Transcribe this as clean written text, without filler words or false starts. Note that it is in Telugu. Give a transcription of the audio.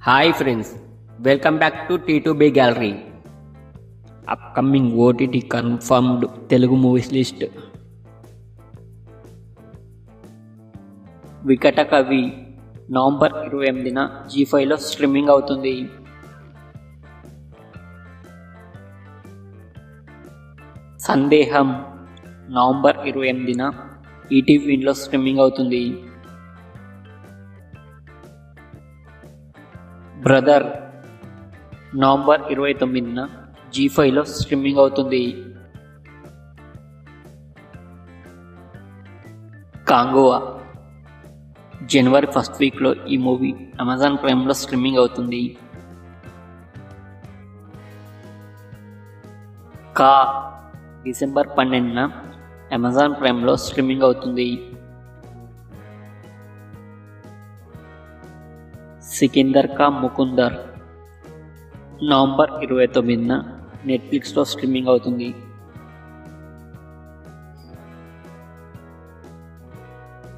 Hi friends, welcome back to T2B gallery. Upcoming OTT confirmed Telugu movies list. Vikata Kavi November 28న G5లో streaming అవుతుంది. సందేహం నవంబర్ 28న ఈటీవీలో స్ట్రీమింగ్ అవుతుంది. బ్రదర్ నవంబర్ 29న G5లో స్ట్రీమింగ్ అవుతుంది. కాంగోవా జనవరి ఫస్ట్ వీక్లో ఈ మూవీ అమెజాన్ ప్రైమ్లో స్ట్రీమింగ్ అవుతుంది. కా డిసెంబర్ 12న అమెజాన్ ప్రైమ్లో స్ట్రీమింగ్ అవుతుంది. సికిందర్ కా ముకుందర్ నవంబర్ 29న నెట్ఫ్లిక్స్లో స్ట్రీమింగ్ అవుతుంది.